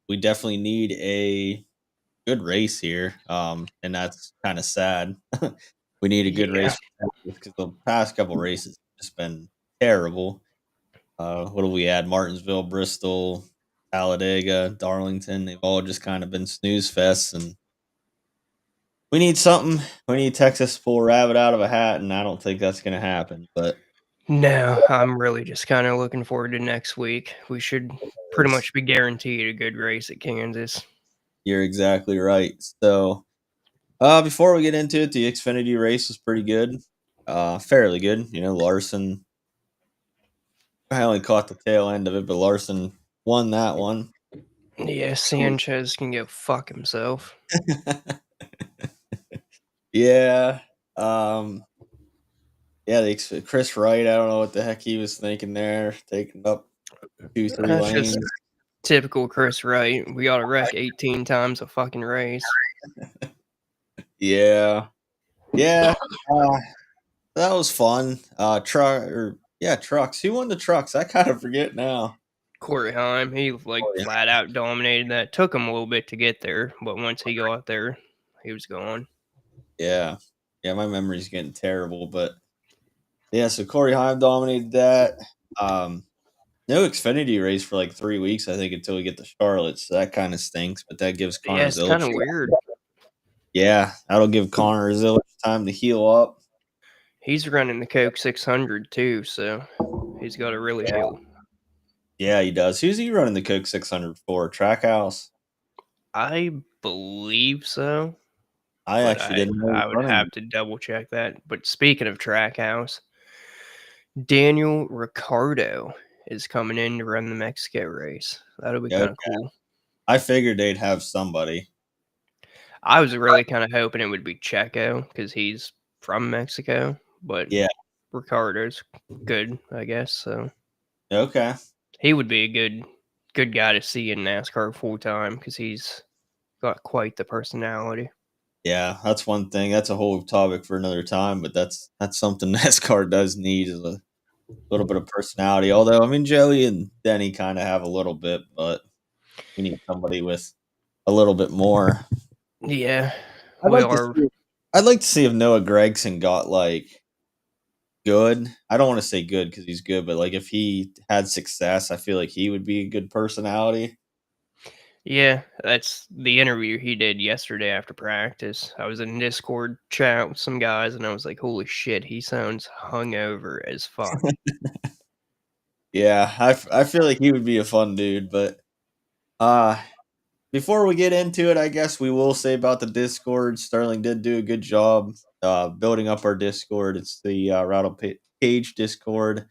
we definitely need a good race here, and that's kind of sad. We need a good Yeah. race because the past couple races have just been terrible. What do we add? Martinsville, Bristol, Talladega, Darlington. They've all just kind of been snooze fests, and we need something. We need Texas to pull a rabbit out of a hat, and I don't think that's going to happen. But No, I'm really just kind of looking forward to next week. We should pretty it's, much be guaranteed a good race at Kansas. you're exactly right. So, before we get into it, the Xfinity race was pretty good, fairly good. Larson. I only caught the tail end of it, but Larson won that one. Yeah, Sanchez can go fuck himself. Yeah. Um, yeah, Chris Wright, I don't know what the heck he was thinking there, taking up 2, 3 That's just lanes. typical Chris Wright. We got to wreck 18 times a fucking race. Yeah. Yeah. Uh, that was fun. Trucks. Who won the trucks? I kind of forget now. Corey Heim, he like Oh, yeah. flat out dominated that. Took him a little bit to get there, but once he got there, he was gone. Yeah. Yeah, my memory's getting terrible, but yeah, so Corey Heim dominated that. Um, no Xfinity race for like 3 weeks, I think, until we get to Charlotte. So that kind of stinks, but that gives Yeah, Connor it's kind Zillich. of weird. Yeah, that'll give Connor Zillich time to heal up. He's running the Coke 600 too, so he's got to really Yeah, heal. yeah, he does. Who's he running the Coke 600 for? Trackhouse. I believe so, I but actually I didn't know he was I would running. have to double check that. But speaking of Trackhouse, Daniel Ricciardo is coming in to run the Mexico race. That'll be Okay. kind of cool. I figured they'd have somebody. I was really kind of hoping it would be Checo because he's from Mexico, but Yeah. Ricardo's good, I guess. So Okay. he would be a good guy to see in NASCAR full time because he's got quite the personality. Yeah, that's one thing. That's a whole topic for another time, but that's something NASCAR does need is a little bit of personality. Although, I mean, Joey and Denny kind of have a little bit, but we need somebody with a little bit more. Yeah, I'd we like to are. see. I'd like to see if Noah Gregson got like good. I don't want to say good because he's good, but like if he had success, I feel like he would be a good personality. Yeah, that's the interview he did yesterday after practice. I was in Discord chat with some guys, and I was like, "Holy shit, he sounds hungover as fuck." Yeah, I feel like he would be a fun dude, but uh before we get into it, I guess we will say about the Discord. Sterling did do a good job building up our Discord. It's the Cage Discord.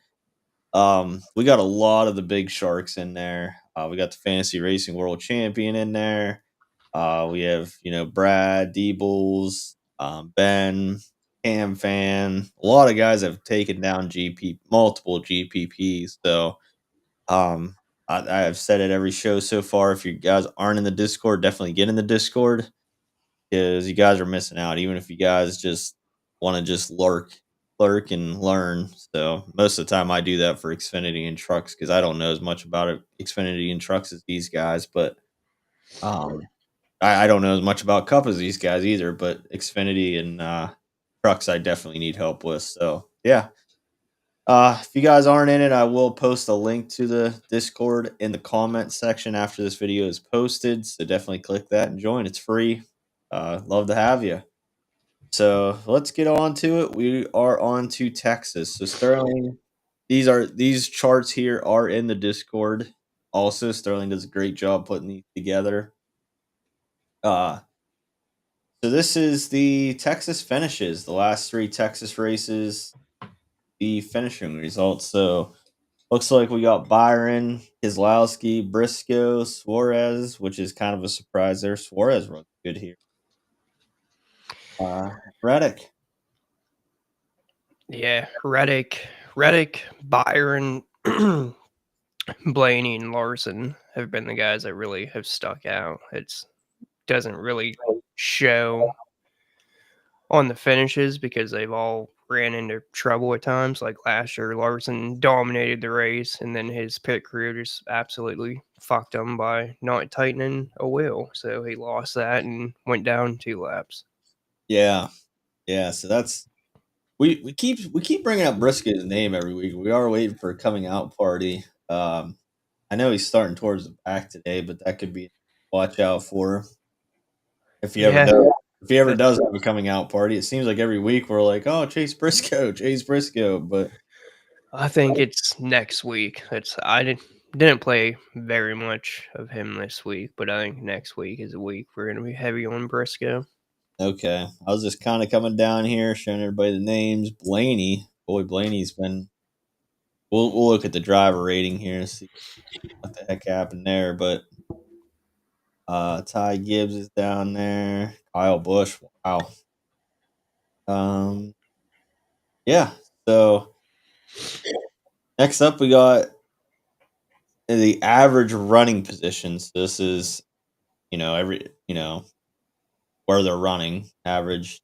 We got a lot of the big sharks in there. We got the Fantasy Racing World Champion in there. We have Brad, D Bulls, Ben, Cam Fan. A lot of guys have taken down multiple GPPs. So I have said it every show so far. If you guys aren't in the Discord, definitely get in the Discord because you guys are missing out. Even if you guys just want to just lurk and learn. So most of the time, I do that for Xfinity and trucks because I don't know as much about Xfinity and trucks as these guys. But um, I don't know as much about Cup as these guys either. But Xfinity and trucks, I definitely need help with. So yeah, if you guys aren't in it, I will post a link to the Discord in the comment section after this video is posted. So definitely click that and join. It's free. Love to have you. So let's get on to it. We are on to Texas. So Sterling, these charts here are in the Discord. Also, Sterling does a great job putting these together. Uh, so this is the Texas finishes, the last 3 Texas races, the finishing results. So looks like we got Byron, Keselowski, Briscoe, Suarez, which is kind of a surprise there. Suarez runs good here. Reddick. Yeah, Reddick, Byron, Blaney, and Larson have been the guys that really have stuck out. It's doesn't really show on the finishes because they've all ran into trouble at times. Like last year, Larson dominated the race, and then his pit crew just absolutely fucked him by not tightening a wheel. So he lost that and went down 2 laps. Yeah, yeah. So that's we keep bringing up Briscoe's name every week. We are waiting for a coming out party. I know he's starting towards the back today, but that could be watch out for if he ever Yeah, does. If he ever that's. does have a coming out party, it seems like every week we're like, "Oh, Chase Briscoe, Chase Briscoe," but I think it's next week. I didn't play very much of him this week, but I think next week is a week we're gonna be heavy on Briscoe. okay. I was just kind of coming down here, showing everybody the names. Blaney, boy, Blaney's been. We'll look at the driver rating here and see what the heck happened there. But Ty Gibbs is down there. Kyle Busch, wow. Um, yeah. So next up, we got the average running positions. This is every where they're running average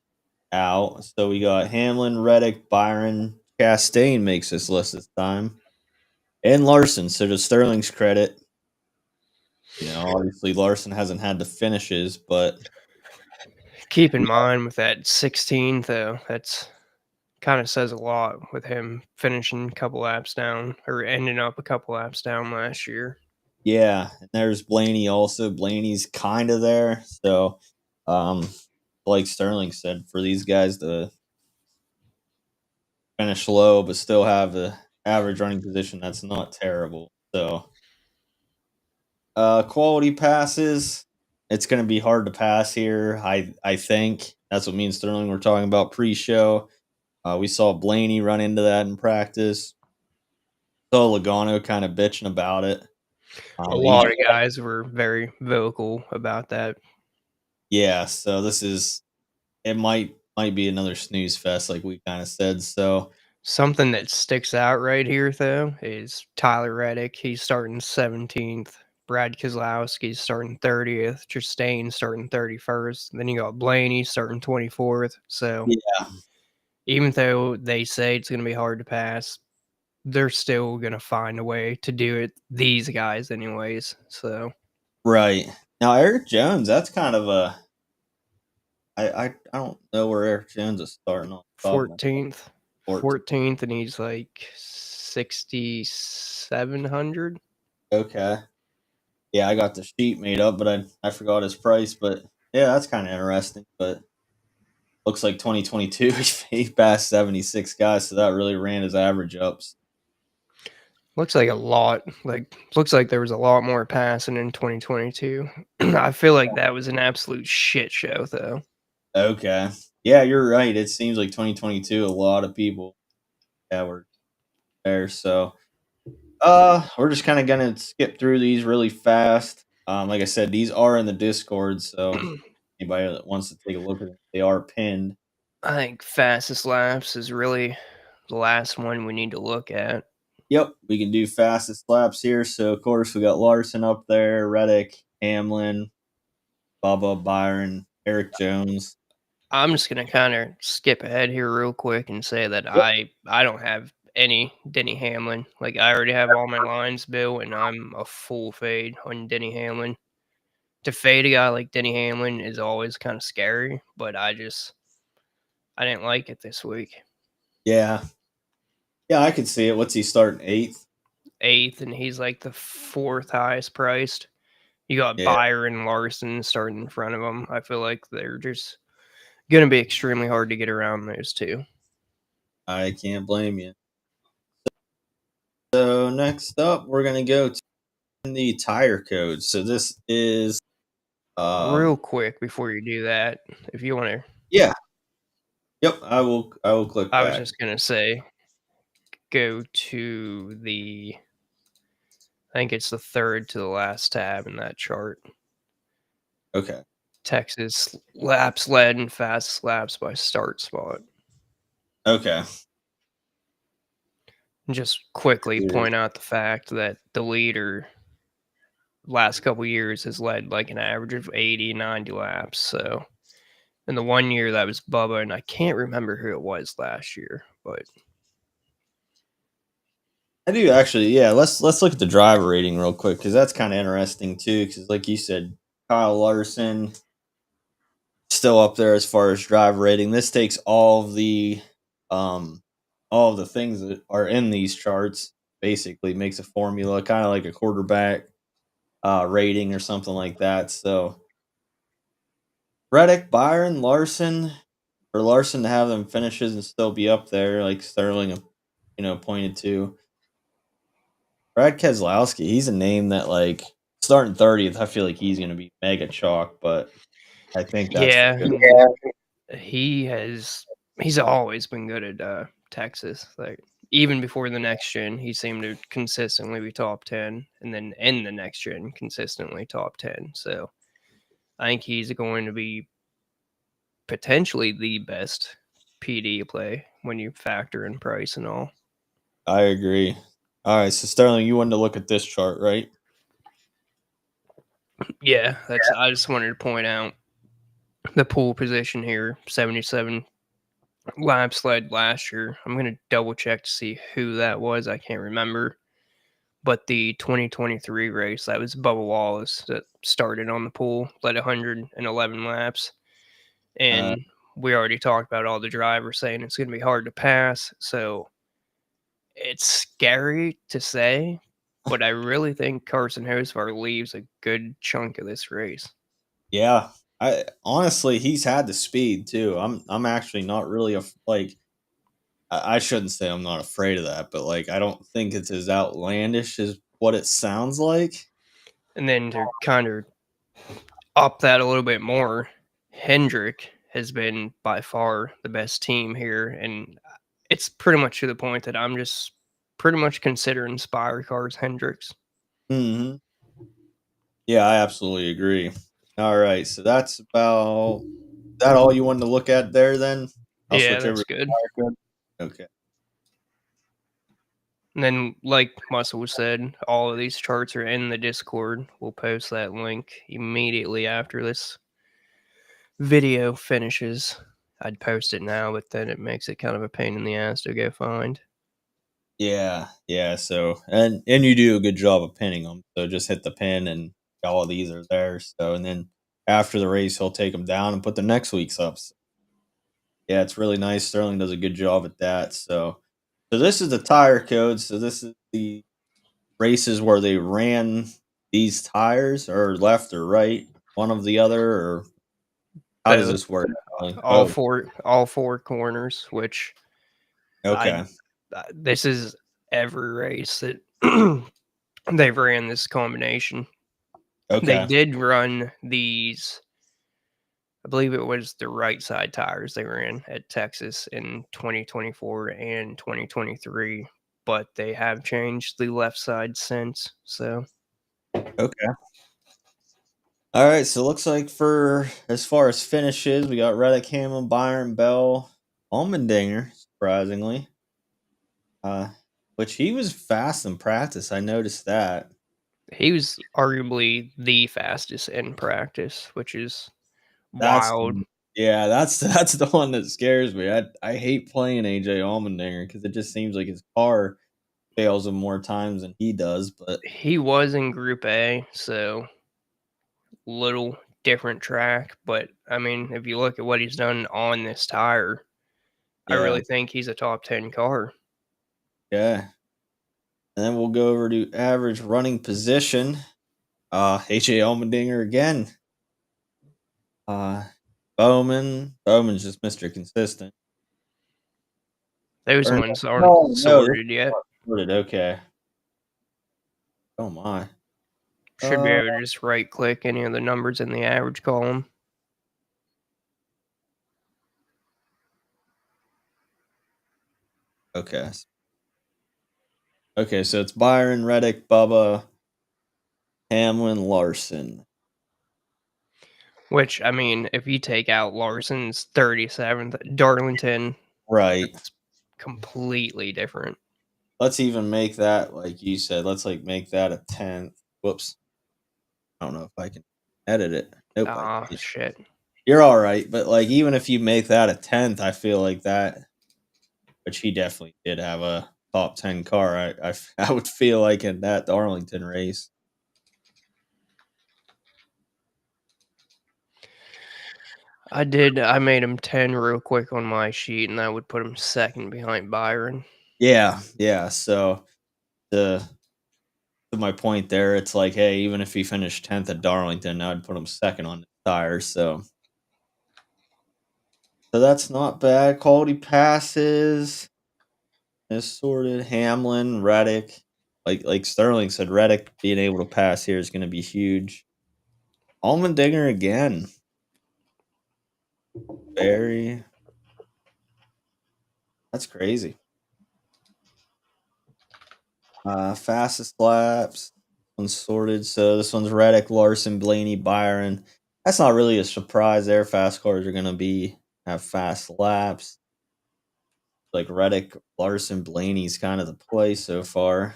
out. So we got Hamlin, Reddick, Byron, Chastain makes this list this time, and Larson. So to Sterling's credit, obviously Larson hasn't had the finishes, but Keep in mind with that 16, though, that's kind of says a lot with him finishing a couple laps down or ending up a couple laps down last year. yeah, and there's Blaney also. Blaney's kind of there. So, um, like Sterling said, for these guys to finish low but still have the average running position, that's not terrible. So, quality passes, it's going to be hard to pass here. I think that's what me and Sterling were talking about pre-show. We saw Blaney run into that in practice. Saw Logano kind of bitching about it. A He, lot of guys were very vocal about that. yeah. So this is it. Might be another snooze fest, like we kind of said. So Something that sticks out right here, though, is Tyler Reddick. He's starting 17th. Brad Keselowski's starting 30th. Chastain starting 31st. Then you got Blaney starting 24th. So yeah, even though they say it's going to be hard to pass, they're still going to find a way to do it. These guys, anyways. So right now Eric Jones. That's kind of a I don't know where Eric Jones is starting on top of my 14th, 14. 14th, and he's like 6,700. Okay. Yeah, I got the sheet made up, but I forgot his price. But yeah, that's kind of interesting. But looks like 2022 he passed 76 guys, so that really ran his average up. Looks like a lot. Like looks like there was a lot more passing in 2022. I feel like that was an absolute shit show, though. Okay. Yeah, you're right. It seems like 2022, a lot of people were there. So we're just kind of gonna skip through these really fast. Like I said, these are in the Discord, so anybody that wants to take a look at them, they are pinned. I think fastest laps is really the last one we need to look at. Yep, we can do fastest laps here. So of course we got Larson up there, Reddick, Hamlin, Bubba, Byron, Eric Jones. I'm just gonna kind of skip ahead here real quick and say that Yep. I don't have any Denny Hamlin. Like I already have all my lines built, and I'm a full fade on Denny Hamlin. To fade a guy like Denny Hamlin is always kind of scary, but I didn't like it this week. Yeah, yeah, I could see it. What's he starting eighth? 8th, and he's like the 4th highest priced. You got Yeah, Byron Larson starting in front of him. I feel like they're just going to be extremely hard to get around those two. I can't blame you. So next up, we're gonna go to the tire code. So this is Real quick before you do that, if you want to, yeah, yep. I will click I was back. just going to say go to I think it's the third to the last tab in that chart. Okay. Texas laps led and fastest laps by start spot. Okay. Just quickly Here. point out the fact that the leader last couple years has led like an average of 80, 90 laps. So And the one year that was Bubba, and I can't remember who it was last year, but I do actually. Yeah, let's look at the driver rating real quick because that's kind of interesting too. Because like you said, Kyle Larson still up there as far as driver rating. This takes um all of the things that are in these charts. Basically, makes a formula, kind of like a quarterback rating or something like that. So Reddick, Byron, Larson, for Larson to have them finishes and still be up there, like Sterling, pointed to. Brad Keselowski, he's a name that like starting 30th. I feel like he's going to be mega chalk, but I think that's for yeah, good. he has he's always been good at Texas. Like even before the next gen, he seemed to consistently be top 10, and then in the next gen, consistently top 10. So I think he's going to be potentially the best PD play when you factor in price and all. I agree. All right, so Sterling, you wanted to look at this chart, right? Yeah, that's. I just wanted to point out the pool position here, 77 laps led last year. I'm gonna double check to see who that was. I can't remember, but the 2023 race that was Bubba Wallace that started on the pool, led 111 laps, Uh, and we already talked about all the drivers saying it's gonna be hard to pass. So it's scary to say, but I really think Carson Hocevar leaves a good chunk of this race. yeah, I honestly he's had the speed too. I'm actually not really like I shouldn't say I'm not afraid of that, but like I don't think it's as outlandish as what it sounds like. And then to kind of up that a little bit more, Hendrick has been by far the best team here, and it's pretty much to the point that I'm just pretty much considering Spire Cars Hendricks. Hmm. Yeah, I absolutely agree. All right, so that's about that. All you wanted to look at there? Then I'll Yeah, switch over that's to good. Fire Code. Okay. And then, like Muscle said, all of these charts are in the Discord. We'll post that link immediately after this video finishes. I'd post it now, but then it makes it kind of a pain in the ass to go find. Yeah, yeah. So and you do a good job of pinning them. So just hit the pin, and all of these are there. So and then after the race, he'll take them down and put the next week's up. So, yeah, it's really nice. Sterling does a good job at that. So this is the tire code. So this is the races where they ran these tires, or left or right, one of the other, or how does Both, this work? Sterling? all Both. four corners, which I Okay. this is every race that they've ran this combination. They Okay. did run these. I believe it was the right side tires they ran at Texas in 2024 and 2023, but they have changed the left side since. So Okay. All right, so it looks like for as far as finishes, we got Reddick, Hamlin, Byron, Bell, Allmendinger, surprisingly. Uh, which he was fast in practice. I noticed that. he was arguably the fastest in practice, which is That's wild. yeah, that's the one that scares me. I hate playing AJ Allmendinger because it just seems like his car fails him more times than he does. But He was in Group A, so little different track. But I mean, if you look at what he's done on this tire, I yeah, really think he's a top 10 car. yeah. And then we'll go over to average running position. AJ Allmendinger again. Uh, Bowman's just Mr. Consistent. Those Or ones aren't no, no, this is sorted yet. not sorted. Okay. Oh my. Should be Uh, able to just right click any of the numbers in the average column. okay. Okay, so it's Byron, Reddick, Bubba, Hamlin, Larson. Which, I mean, if you take out Larson's 37th, Darlington, Right. that's completely different. Let's even make that like you said. Let's like make that a 10th. Whoops. I don't know if I can edit it. Nope. I Ah, can. shit. you're all right, but like even if you make that a 10th, I feel like that, which he definitely did have a top 10 car. I would feel like in that Darlington race. I made him 10 real quick on my sheet, and that would put him second behind Byron. Yeah, yeah. So the to my point there, it's like, hey, even if he finished 10th at Darlington, I'd put him second on the tires. So that's not bad. Quality passes is sorted. Hamlin, Reddick, like Sterling said, Reddick being able to pass here is going to be huge. Allmendinger again. Barry. That's crazy. Fastest laps. One's sorted. So this one's Reddick, Larson, Blaney, Byron. That's not really a surprise there. Fast cars are gonna have fast laps. Like Reddick, Larson, Blaney's kind of the play so far.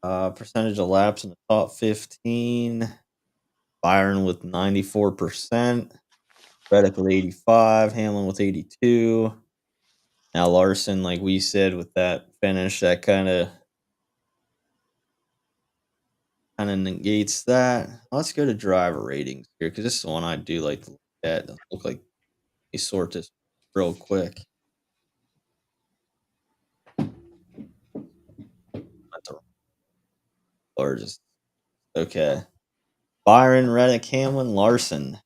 Percentage of laps in the top 15. Byron with 94%. Reddick with 85. Hamlin with 82. Now Larson, like we said, with that finish, that kind of negates that. Let's go to driver ratings here because this is the one I do like to look at. It look like they sort this real quick. Not the largest. Okay. Byron, Reddick, Hamlin, Larson.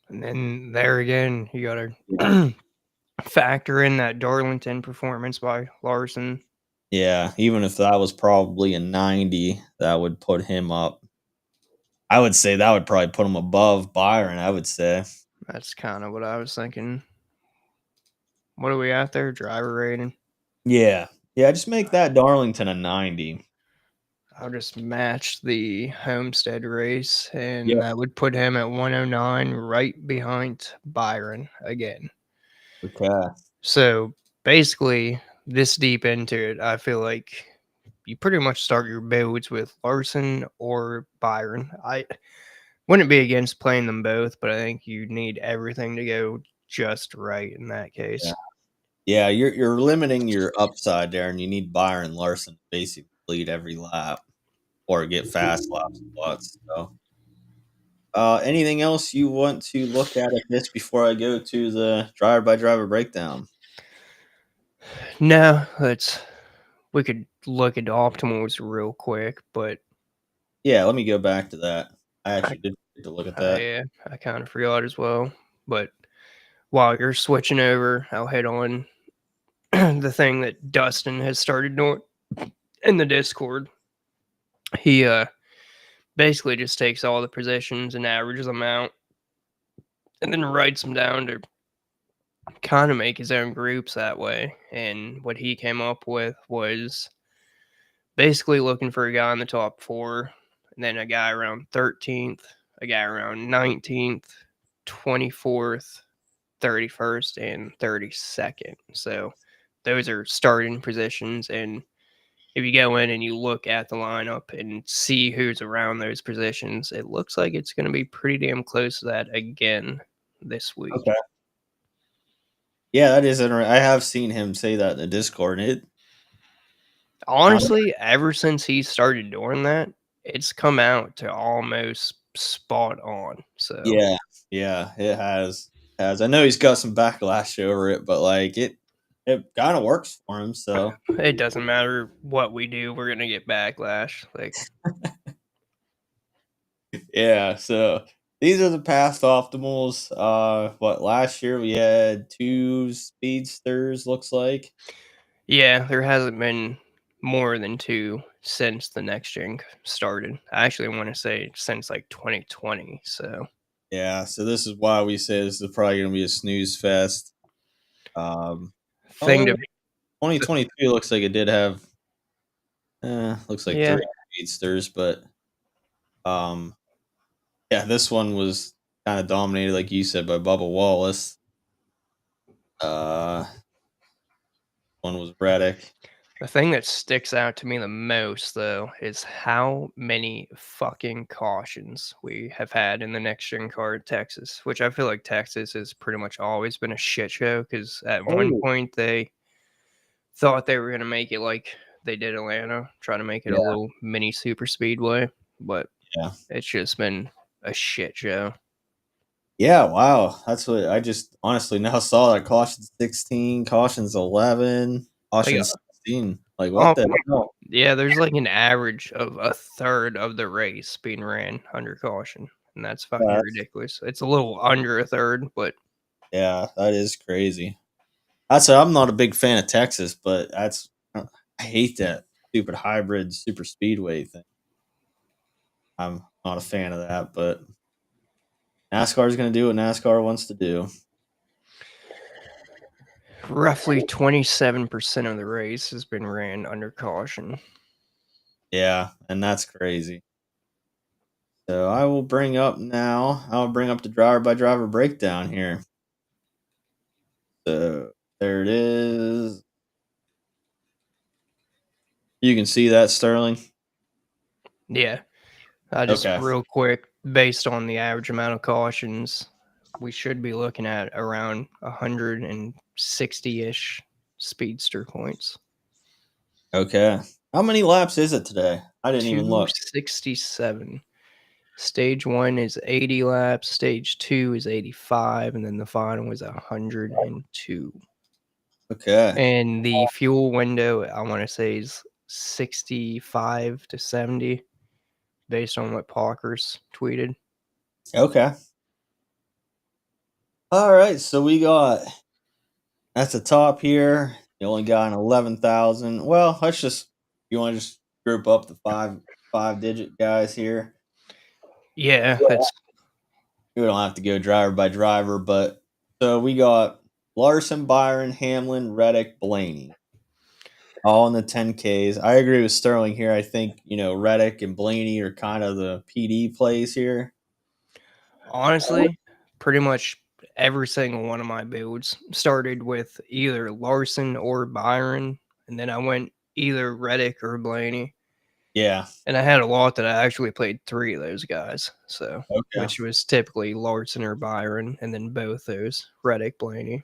And then there again, you Yeah. gotta factor in that Darlington performance by Larson. Yeah. Even if that was probably a 90, that would put him up. I would say that would probably put him above Byron, I would say. That's kind of what I was thinking. What are we at there? Driver rating. Yeah. Yeah. Just make that Darlington a 90. I'll just match the Homestead race, and Yep. that would put him at 109, right behind Byron again. Okay. So basically, this deep into it, I feel like you pretty much start your builds with Larson or Byron. I wouldn't be against playing them both, but I think you need everything to go just right in that Yeah. case. Yeah, you're limiting your upside there, and you need Byron Larson to basically lead every lap or get fast laps lots. So, anything else you want to look at this before I go to the driver by driver breakdown? No, we could look at optimals real quick, but Yeah, let me go back to that. I I, actually did get to look at that. I kind of forgot as well. But while you're switching over, I'll hit on the thing that Dustin has started doing in the Discord. He basically just takes all the positions and averages them out, and then writes them down to kind of make his own groups that way. And what he came up with was basically looking for a guy in the top four, and then a guy around 13th, a guy around 19th, 24th, 31st, and 32nd. So those are starting positions. And if you go in and you look at the lineup and see who's around those positions, it looks like it's going to be pretty damn close to that again this week. Okay. Yeah, that is interesting. I have seen him say that in the Discord, and it kind of Honestly, ever since he started doing that, it's come out to almost spot on. So yeah, yeah, it has. I know he's got some backlash over it, but like it kind of works for him. So it doesn't matter what we do, we're gonna get backlash. Like, yeah, so these are the past optimals. What last year we had two speedsters, looks like. yeah, there hasn't been more than two since the next gen started. I actually want to say since like 2020. So Yeah, so this is why we say this is probably gonna be a snooze fest. thing Oh, to 2022 looks like it did have looks like yeah, three speedsters, but um yeah, this one was kind of dominated, like you said, by Bubba Wallace. Uh one was Reddick. The thing that sticks out to me the most, though, is how many fucking cautions we have had in the next gen car in Texas, which I feel like Texas has pretty much always been a shit show because at one Oh, point they thought they were going to make it like they did Atlanta, try to make it a yeah, little mini super speedway, but yeah. it's just been a shit show. Yeah, wow. That's what I just honestly now saw that caution 16, cautions 11, Like, caution 16. Like, oh, what the hell? yeah, there's like an average of a third of the race being ran under caution, and that's fucking Yeah, ridiculous. It's a little under a third, but yeah, that is crazy. I'm not a big fan of Texas, but I hate that stupid hybrid super speedway thing. I'm not a fan of that, but NASCAR is going to do what NASCAR wants to do. roughly 27% of the race has been ran under caution. Yeah, and that's crazy. So I will bring up now. I'll bring up the driver by driver breakdown here. So there it is. You can see that, Sterling. Yeah, I just Okay. real quick, based on the average amount of cautions, we should be looking at around 160-ish speedster points. Okay. How many laps is it today? I didn't even look. 267. Stage 1 is 80 laps, stage 2 is 85, and then the final is 102. Okay. And the fuel window, I wanna say, is 65 to 70 based on what Parker's tweeted. Okay. All right. So we got at the top here. You only got an 11,000. Well, let's just you want to just group up the five digit guys here. Yeah, Yeah. that's We don't have to go driver by driver, but so we got Larson, Byron, Hamlin, Reddick, Blaney, all in the 10Ks. I agree with Sterling here. I think Reddick and Blaney are kind of the PD plays here. honestly pretty much every single one of my builds started with either Larson or Byron, and then I went either Reddick or Blaney. Yeah. And I had a lot that I actually played 3 of those guys, so Okay. which was typically Larson or Byron, and then both those, Reddick, Blaney.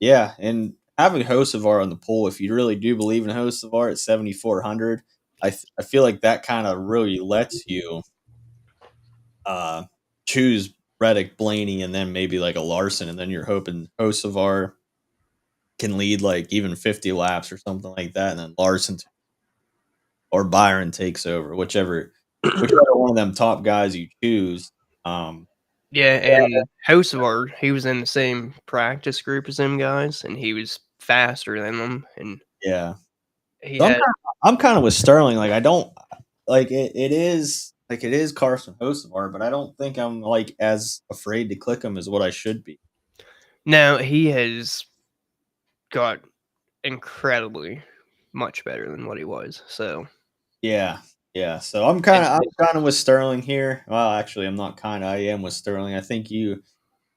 Yeah, and having Hocevar on the pool, if you really do believe in Hocevar at 7,400, I feel like that kind of really lets you uh, choose Reddick, Blaney, and then maybe like a Larson, and then you're hoping Hocevar can lead like even 50 laps or something like that, and then Larson or Byron takes over, whichever one of them top guys you choose. Um, Yeah, and Hocevar, he was in the same practice group as them guys, and he was faster than them, and yeah, he so had I'm kind of with Sterling. Like I don't like it. It is Carson Hocevar, but I don't think I'm like as afraid to click him as what I should be. now he has got incredibly much better than what he was, so Yeah, yeah. So and I'm kind of with Sterling here. Well, actually, I'm not kind of. I am with Sterling. I think you're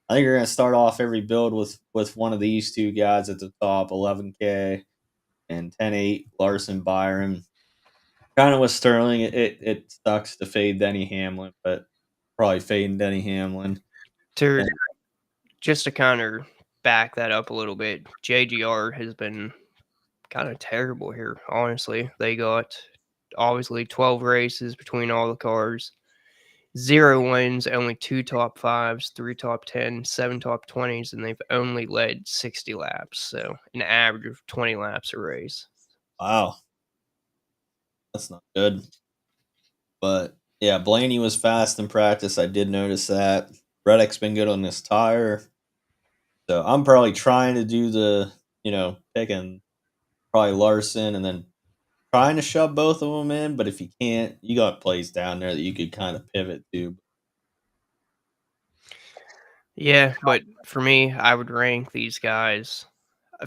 gonna start off every build with one of these two guys at the top, 11K and 10-8 Larson Byron. Kind of with Sterling. It sucks to fade Denny Hamlin, but probably fading Denny Hamlin. to And just to kinda back that up a little bit, JGR has been kinda terrible here, honestly. They got obviously 12 races between all the cars, 0 wins, only 2 top 5s, 3 top 10, 7 top 20s, and they've only led 60 laps, so an average of 20 laps a race. wow, that's not good. But yeah, Blaney was fast in practice. I did notice that. Reddick's been good on this tire. So I'm probably trying to do picking probably Larson and then trying to shove both of them in. But if you can't, you got plays down there that you could kind of pivot to. Yeah, but for me, I would rank these guys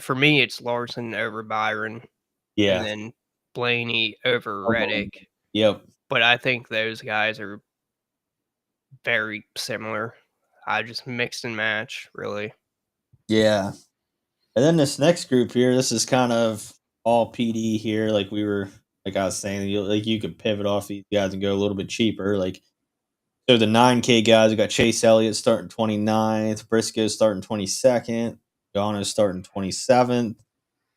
for me, it's Larson over Byron and Yeah. then Blaney over Reddick, Yep. but I think those guys are very similar. I just mixed and match, really. Yeah. And then this next group here, this is kind of all PD here. Like I was saying, you could pivot off these guys and go a little bit cheaper. So the 9K guys, we got Chase Elliott starting 29th, Briscoe starting 22nd, Gano starting 27th,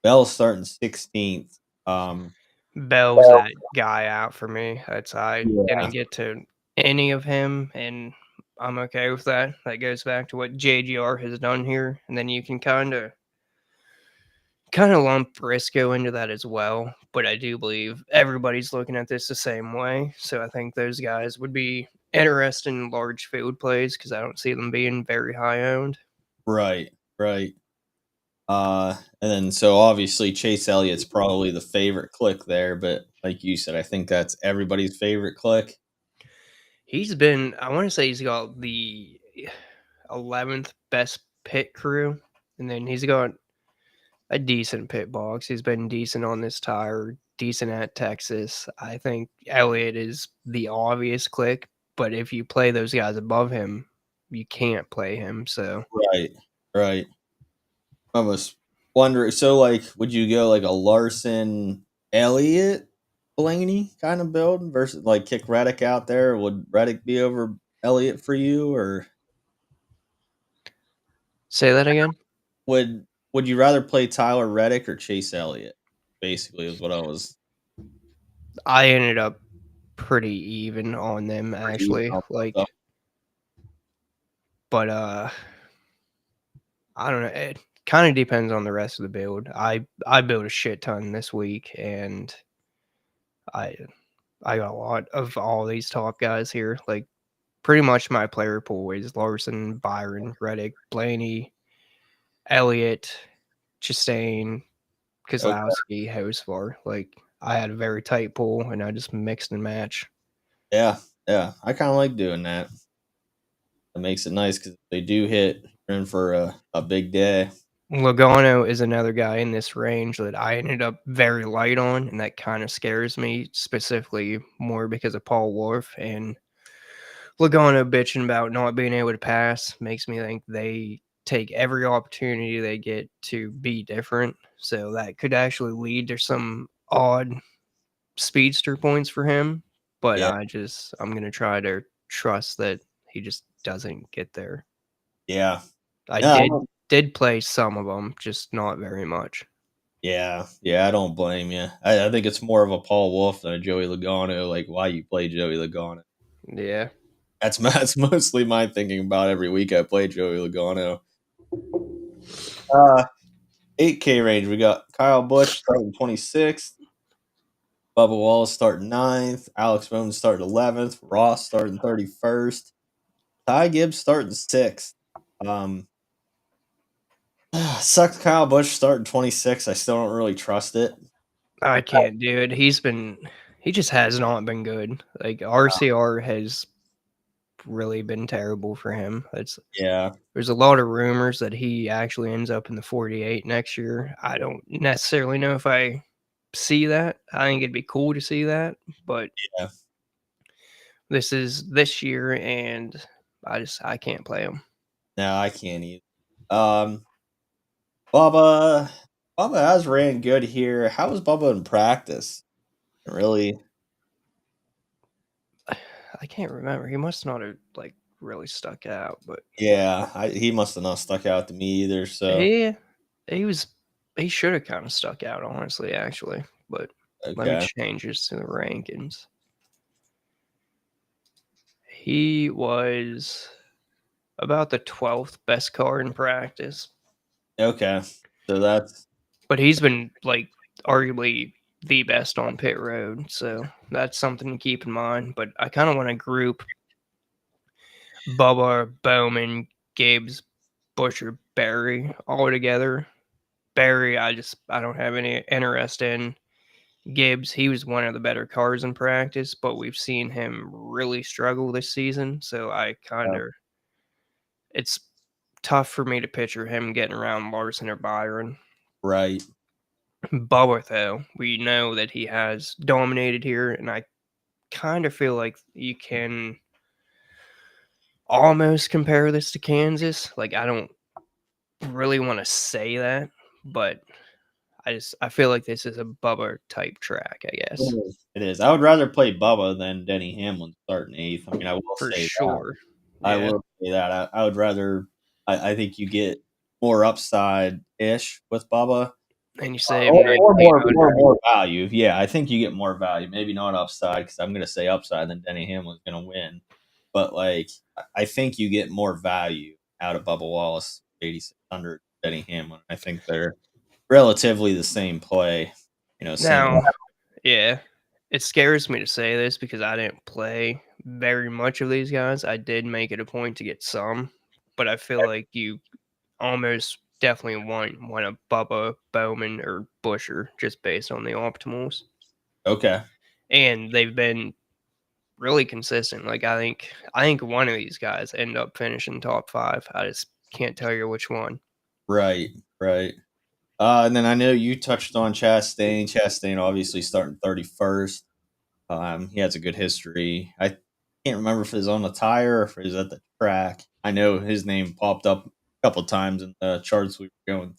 Bell starting 16th. Um, Bell's Well, that guy out for me. I yeah, didn't get to any of him, and I'm okay with that. That goes back to what JGR has done here, and then you can kinda lump Briscoe into that as well, but I do believe everybody's looking at this the same way, so I think those guys would be interested in large field plays because I don't see them being very high owned. right, right. And then so obviously Chase Elliott's probably the favorite click there, but like you said, I think that's everybody's favorite click. He's been I wanna say he's got the 11th best pit crew, and then he's got a decent pit box. He's been decent on this tire, decent at Texas. I think Elliott is the obvious click, but if you play those guys above him, you can't play him. So Right, right. I was wondering, so would you go like a Larson Elliott Blaney kind of build versus like kick Reddick out there? Would Reddick be over Elliott for you, or say that again. would would you rather play Tyler Reddick or Chase Elliott? Basically, is what I was I ended up pretty even on them pretty actually. on both. Like, but I don't know. It kind of depends on the rest of the build. I built a shit ton this week, and I I got a lot of all these top guys here. Like pretty much my player pool is Larson, Byron, Reddick, Blaney, Elliott, Chastain, Okay. Kozlowski, Hosvar. Like I had a very tight pool and I just mixed and matched. Yeah, yeah. I kind of like doing that. It makes it nice because they do hit, you're in for a big day. Logano is another guy in this range that I ended up very light on, and that kind of scares me specifically more because of Paul Wurth and Logano bitching about not being able to pass makes me think they take every opportunity they get to be different. So that could actually lead to some odd speedster points for him. But Yeah, I'm gonna try to trust that he just doesn't get there. yeah. I No, I did don't did play some of them, just not very much. yeah, yeah, I don't blame you. I think it's more of a Paul Wolf than a Joey Logano, like, why you play Joey Logano. Yeah. That's mostly my thinking about every week I play Joey Logano. Uh, 8K range, we got Kyle Busch starting 26th, Bubba Wallace starting 9th, Alex Bowman starting 11th, Ross starting 31st, Ty Gibbs starting 6th. Um, sucks Kyle Busch starting 26th. I still don't really trust it. I can't do it. He just has not been good. Like RCR has really been terrible for him. Yeah, There's a lot of rumors that he actually ends up in the 48 next year. I don't necessarily know if I see that. I think it'd be cool to see that, but yeah. this is this year, and I can't play him. No, I can't either. Um, Bubba, Bubba has ran good here. How was Bubba in practice? Really? I can't remember. He must not have like really stuck out, but Yeah, he must have not stuck out to me either. So he he was he should have kind of stuck out, honestly, actually. But let me okay, change this to the rankings. He was about the 12th best car in practice, okay. So that's but he's been like arguably the best on pit road. So that's something to keep in mind. But I kind of want to group Bubba, Bowman, Gibbs, Busher, Barry all together. Barry, I don't have any interest in. Gibbs, he was one of the better cars in practice, but we've seen him really struggle this season. So it's tough for me to picture him getting around Larson or Byron. right. Bubba, though, we know that he has dominated here, and I kind of feel like you can almost compare this to Kansas. Like, I don't really want to say that, but I feel like this is a Bubba type track, I guess, It is. It is. I would rather play Bubba than Denny Hamlin starting 8th. I mean, I will for say that. sure. I Yeah, will say that. I would rather I think you get more upside-ish with Bubba, and you save or nice or eight more or hundred. more value. Yeah, I think you get more value. Maybe not upside because I'm gonna say upside, then Denny Hamlin's gonna win. But, like, I think you get more value out of Bubba Wallace, 8,600, Denny Hamlin. I think they're relatively the same play, same. Now, yeah, it scares me to say this because I didn't play very much of these guys. I did make it a point to get some, but I feel like you almost definitely want a Bubba, Bowman, or Busher just based on the optimals, Okay. and they've been really consistent. Like I think one of these guys end up finishing top 5. I just can't tell you which one. Right, right. And then I know you touched on Chastain. Chastain obviously starting 31st. He has a good history. I can't remember if it was on the tire or if it was at the track. I know his name popped up a couple times in the charts we were going.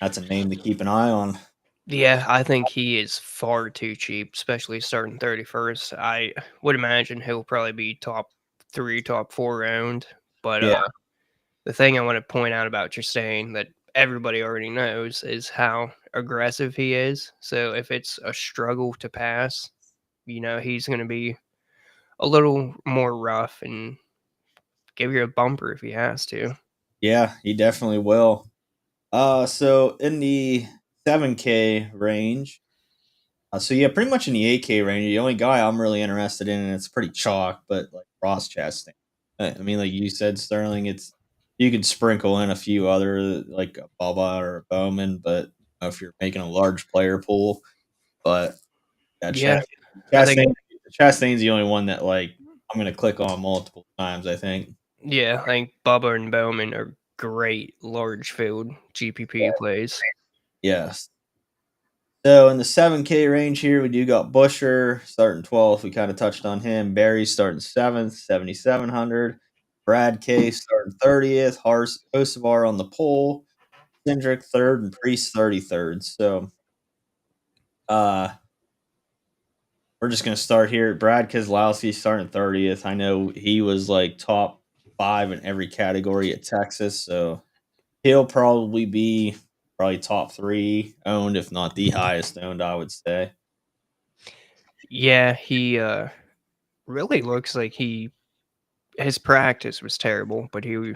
That's a name to keep an eye on. Yeah, I think he is far too cheap, especially starting 31st. I would imagine he'll probably be top 3, top 4 owned. But Yeah, the thing I want to point out about Chastain that everybody already knows is how aggressive he is. So if it's a struggle to pass, he's going to be a little more rough and give you a bumper if he has to. yeah, he definitely will. So in the 7K range, so yeah, pretty much in the 8K range, the only guy I'm really interested in, and it's pretty chalk, but like Ross Chastain. I mean, like you said, Sterling, it's you could sprinkle in a few other like a Bubba or a Bowman, but if you're making a large player pool, but yeah, Yeah, I think Chastain, Chastain's the only one that like I'm gonna click on multiple times. I think. I think Bubba and Bowman are great large field GPP plays. Yes. So in the 7K range here, we do got Busher starting 12th. We kind of touched on him. Barry starting 7th, 7,700. Brad K starting 30th. Hosevar on the pole. Cindric 3rd and Priest 33rd. So uh, we're just going to start here. Brad Keselowski starting 30th. I know he was like top 5 in every category at Texas. So he'll probably be top 3 owned, if not the highest owned, I would say. Yeah, he really looks like his practice was terrible, but he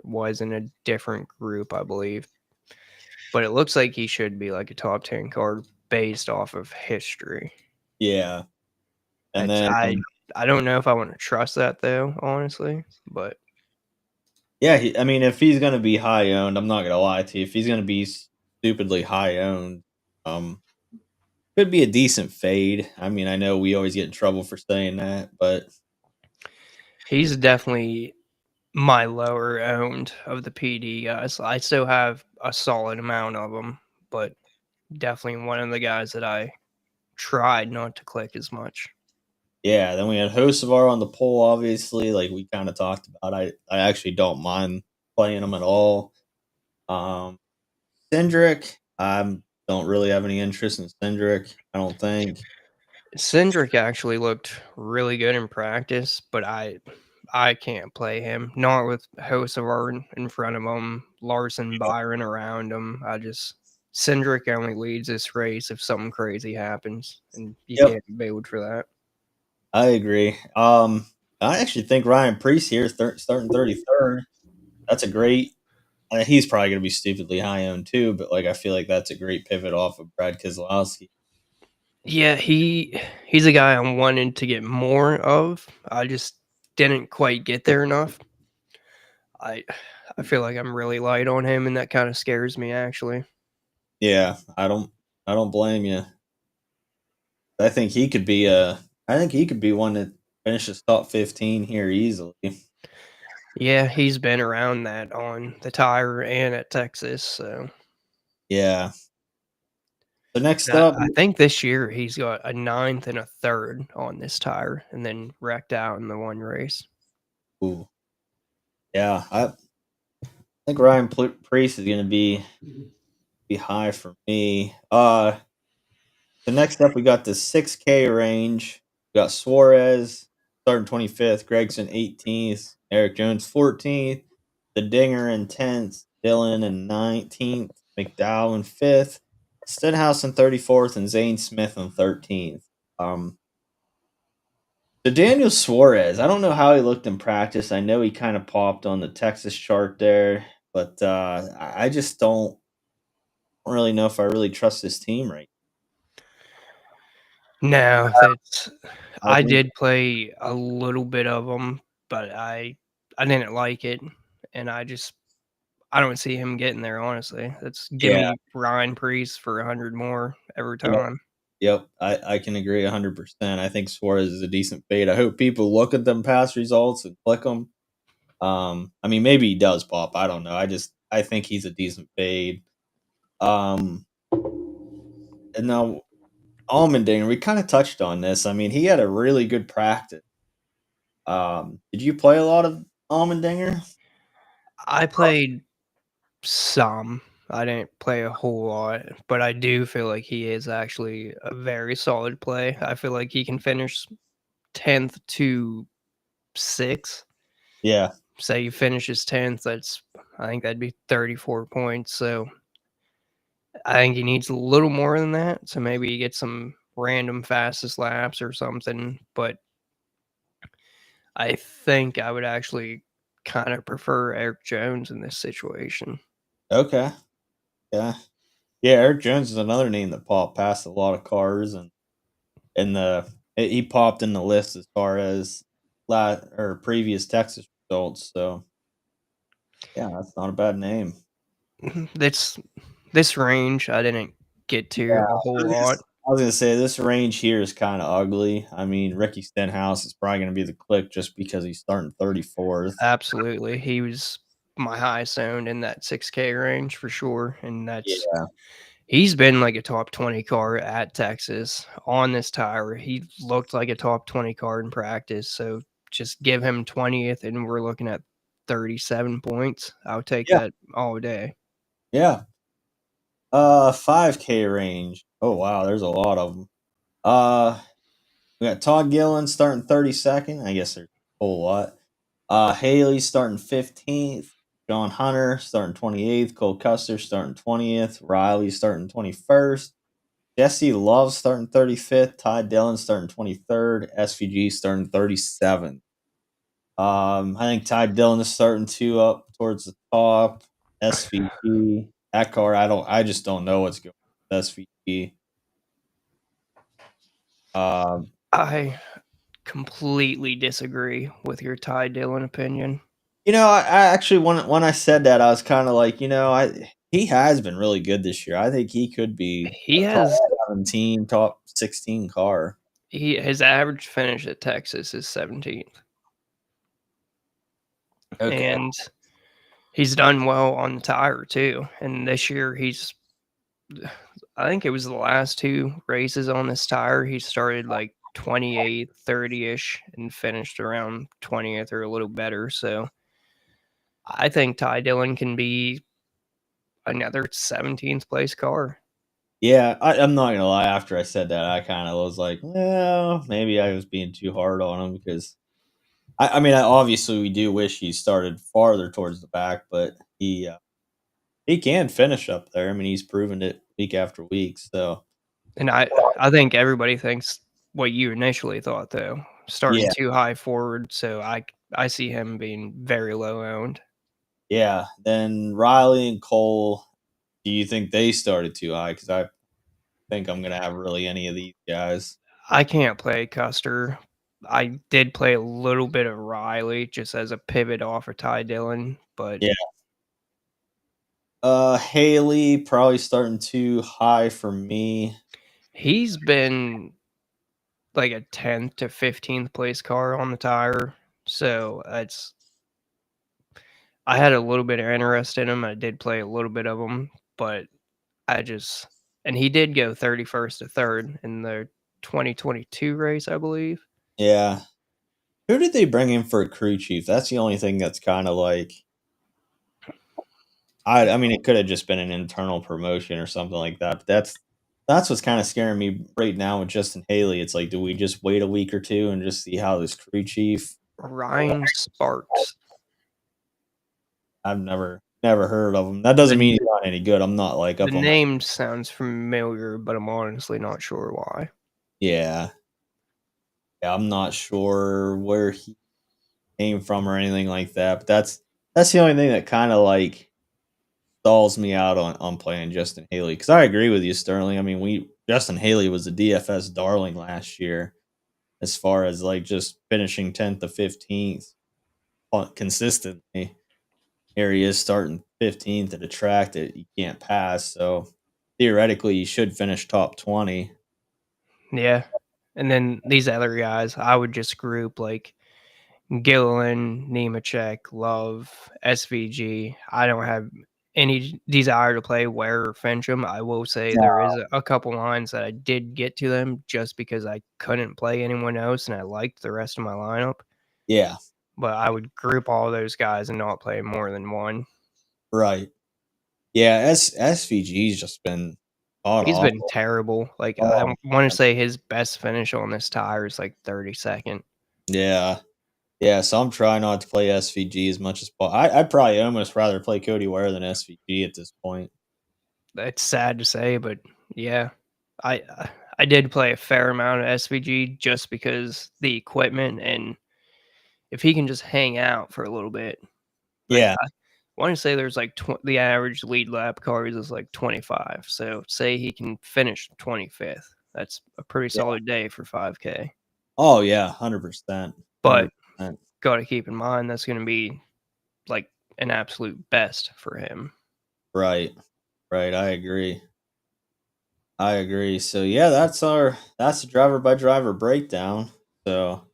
was in a different group, I believe. But it looks like he should be like a top 10 card based off of history. Yeah. And It's then I don't know if I want to trust that though, honestly. But yeah, I mean, if he's gonna be high owned, I'm not gonna lie to you. If he's gonna be stupidly high owned, um, could be a decent fade. I mean, I know we always get in trouble for saying that, but he's definitely my lower owned of the PD guys. I still have a solid amount of them, but definitely one of the guys that I tried not to click as much. yeah. Then we had Hosevar on the pole, obviously, like we kind of talked about. I actually don't mind playing him at all. Um, Cindric, I don't really have any interest in Cindric. I don't think. Cindric actually looked really good in practice, but I can't play him. Not with Hosevar in front of him, Larson Byron around him. Cindric only leads this race if something crazy happens, and you Yep, can't build for that. I agree. I actually think Ryan Priest here starting 33rd. That's a great. He's probably going to be stupidly high owned too, but like I feel like that's a great pivot off of Brad Keselowski. Yeah, he's a guy I'm wanting to get more of. I just didn't quite get there enough. I I feel like I'm really light on him, and that kind of scares me actually. Yeah, I don't blame you. I think he could be a. I think he could be one that finishes top 15 here easily. Yeah, he's been around that on the tire and at Texas, so Yeah. So next and I up, I think this year he's got a ninth and a third on this tire, and then wrecked out in the one race. ooh, yeah, I think Ryan Priest is going to be be high for me. The next up, we got the 6K range. We got Suarez starting 25th, Gregson 18th, Eric Jones 14th, the Dinger in 10th, Dylan in 19th, McDowell in 5th, Stenhouse in 34th, and Zane Smith in 13th. Um, so Daniel Suarez, I don't know how he looked in practice. I know he kind of popped on the Texas chart there, but I just don't really know if I really trust this team right. No, that's I I think did play a little bit of them, but I didn't like it, and I don't see him getting there, honestly. That's give yeah. me Ryan Priest for 100 more every Yep. time. Yep, I can agree 100%. I think Suarez is a decent fade. I hope people look at them past results and click them. I mean, maybe he does pop. I don't know. I think he's a decent fade. Um, and now Allmendinger, we kind of touched on this. I mean, he had a really good practice. Did you play a lot of Allmendinger? I played some. I didn't play a whole lot, but I do feel like he is actually a very solid play. I feel like he can finish 10th to 6th. Yeah. Say he finishes 10th, I think that'd be 34 points. So I think he needs a little more than that. So maybe he gets some random fastest laps or something. But I think I would actually kind of prefer Eric Jones in this situation. Okay. Yeah. Yeah. Eric Jones is another name that popped past a lot of cars, and in the he popped in the list as far as previous Texas results. So yeah, that's not a bad name. That's this range I didn't get Yeah, to a whole lot. I was gonna say this range here is kind of ugly. I mean, Ricky Stenhouse is probably gonna be the click just because he's starting 34th. Absolutely. He was my highest owned in that 6K range for sure. And Yeah, he's been like a top 20 car at Texas on this tire. He looked like a top 20 car in practice. So just give him 20th and we're looking at 37 points. I'll take yeah, that all day. yeah. 5K range. Oh wow, there's a lot of them. We got Todd Gillen starting 32nd. I guess there's a whole lot. Haley starting 15th. John Hunter starting 28th. Cole Custer starting 20th. Riley starting 21st. Jesse Love starting 35th. Ty Dillon starting 23rd. SVG starting 37th. I think Ty Dillon is starting two up towards the top. SVG. That car, I just don't know what's going on with SVG. Um, I completely disagree with your Ty Dillon opinion. I actually when I said that, I was kind of like, I he has been really good this year. I think he could be He a top has 17, top 16 car. his average finish at Texas is 17th. Okay. And he's done well on the tire too. And this year I think it was the last 2 races on this tire, he started like 28th, 30-ish and finished around 20th or a little better. So I think Ty Dillon can be another 17th place car. Yeah, I'm not gonna lie. After I said that, I kind of was like, well, maybe I was being too hard on him because I mean, obviously we do wish he started farther towards the back, but he can finish up there. I mean, he's proven it week after week. So And I think everybody thinks what you initially thought though, starting yeah, too high forward. So I see him being very low owned. yeah. Then Riley and Cole, do you think they started too high? Because I think I'm gonna have really any of these guys. I can't play Custer. I did play a little bit of Riley just as a pivot off of Ty Dillon, but Yeah. Haley probably starting too high for me. he's been like a 10th to 15th place car on the tire. So I had a little bit of interest in him. I did play a little bit of him, but I just, and he did go 31st to 3rd in the 2022 race, I believe. Yeah. Who did they bring in for a crew chief? That's the only thing that's kind of like I mean, it could have just been an internal promotion or something like that. But that's what's kind of scaring me right now with Justin Haley. It's like, do we just wait a week or two and just see how this crew chief? Ryan Sparks. I've never heard of him. That doesn't The mean he's not any good. I'm not like the up on my name sounds familiar, but I'm honestly not sure why. yeah. Yeah, I'm not sure where he came from or anything like that. But that's the only thing that kind of like stalls me out on playing Justin Haley because I agree with you, Sterling. I mean, we Justin Haley was a DFS darling last year as far as like just finishing 10th to 15th consistently. Here he is starting 15th at a track that you can't pass. So theoretically, you should finish top 20. Yeah. And then these other guys, I would just group like Gillen, Nemechek, Love, SVG. I don't have any desire to play Ware or Fincham. I will say there is a couple lines that I did get to them just because I couldn't play anyone else and I liked the rest of my lineup. Yeah, But I would group all those guys and not play more than one. right. Yeah, SVG's just been god He's been awful. terrible. Like I Oh, want to say his best finish on this tire is like 32nd. yeah. Yeah, so I'm trying not to play SVG as much as possible. I'd probably almost rather play Cody Ware than SVG at this point. It's sad to say, but yeah, I I did play a fair amount of SVG just because the equipment and if he can just hang out for a little bit, like Yeah, I want to say there's like the average lead lap cars is like 25. So say he can finish 25th. That's a pretty yeah. solid day for 5K. Oh yeah, 100%. But 100%. got to keep in mind that's going to be like an absolute best for him. Right. Right, I agree. I agree. So yeah, that's the driver by driver breakdown. So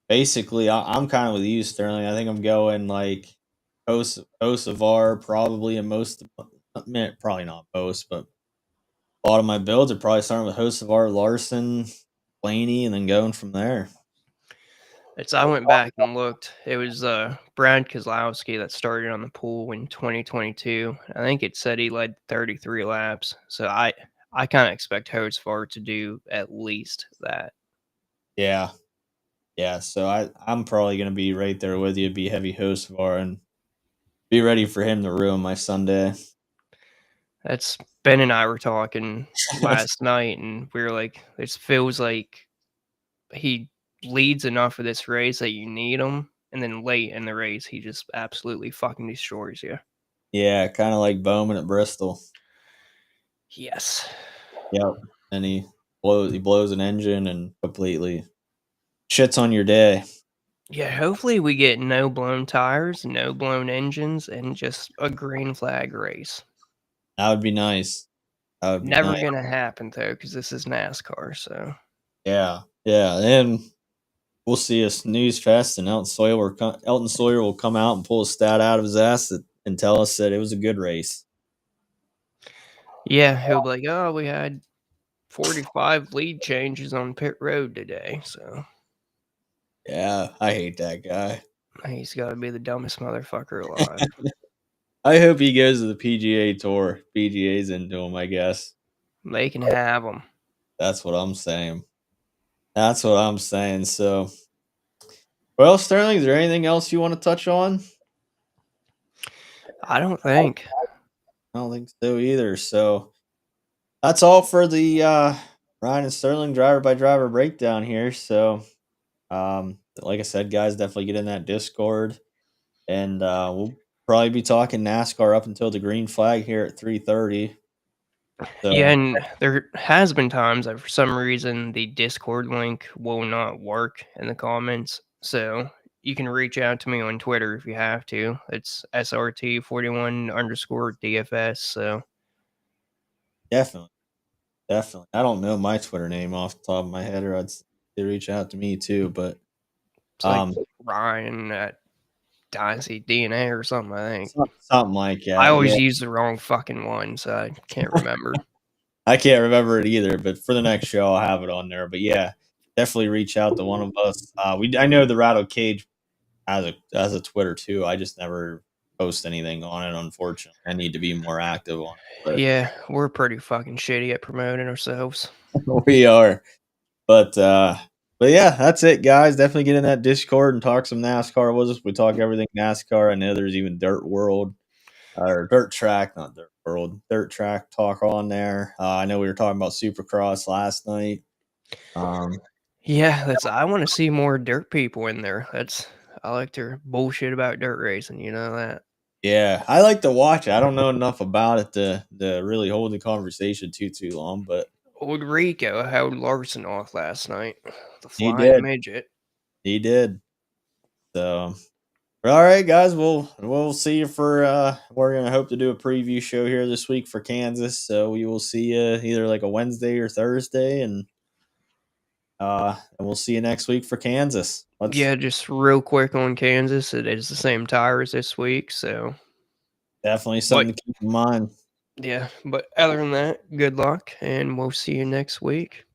basically, I'm kind of with you, Sterling. I think I'm going like Kosovar probably in most, probably not most, but a lot of my builds are probably starting with Kosovar, Larson, Blaney, and then going from there. It's I went back and looked. It was Brad Kozlowski that started on the pool in 2022. I think it said he led 33 laps. So I kind of expect Hodsfar to do at least that. Yeah, yeah. So I'm probably gonna be right there with you, be heavy Kosovar, and be ready for him to ruin my Sunday. That's Ben and I were talking last night, and we were like, "This feels like he leads enough for this race that you need him, and then late in the race, he just absolutely fucking destroys you." Yeah, kind of like Bowman at Bristol. Yes. Yep. And he blows an engine and completely shits on your day. Yeah, hopefully we get no blown tires, no blown engines, and just a green flag race. That would be nice. That would be Never nice. gonna happen though, because this is NASCAR. So Yeah, yeah. And we'll see a snooze fest, and Elton Sawyer will come out and pull a stat out of his ass and tell us that it was a good race. yeah, he'll be like, "Oh, we had 45 lead changes on pit road today." So Yeah, I hate that guy. he's got to be the dumbest motherfucker alive. I hope he goes to the PGA Tour. PGA's into him, I guess. They can have him. That's what I'm saying. That's what I'm saying. So, well, Sterling, is there anything else you want to touch on? I don't think. I don't think so either. So, that's all for the Ryan and Sterling driver by driver breakdown here. So, like I said, guys, definitely get in that Discord, and we'll probably be talking NASCAR up until the green flag here at 3:30. Yeah, So, and there has been times that for some reason the Discord link will not work in the comments. So you can reach out to me on Twitter if you have to. It's SRT41 underscore DFS. So definitely, definitely. I don't know my Twitter name off the top of my head, or they reach out to me too. But it's like um, Ryan at Dynasty DNA or something, I think. something like I that. always Yeah, use the wrong fucking one, so I can't remember. I can't remember it either. But for the next show, I'll have it on there. But yeah, definitely reach out to one of us. I know the Rattle Cage has a Twitter too. I just never post anything on it. Unfortunately, I need to be more active on it, Yeah, we're pretty fucking shitty at promoting ourselves. but we are. But but yeah, that's it, guys. Definitely get in that Discord and talk some NASCAR with us. We talk everything NASCAR. I know there's even Dirt World or Dirt Track, not Dirt World, Dirt Track talk on there. I know we were talking about Supercross last night. Um, Yeah, that's I want to see more dirt people in there. I like their bullshit about dirt racing, you know that. yeah, I like to watch it. I don't know enough about it to really hold the conversation too long, but Old Rico held Larson off last night. The he flying did. midget. He did. So all right, guys. We'll see you for. We're gonna hope to do a preview show here this week for Kansas. So we will see you either like a Wednesday or Thursday, and we'll see you next week for Kansas. Let's Yeah, just real quick on Kansas. It is the same tires this week, so definitely but something to keep in mind. yeah, but other than that, good luck and we'll see you next week.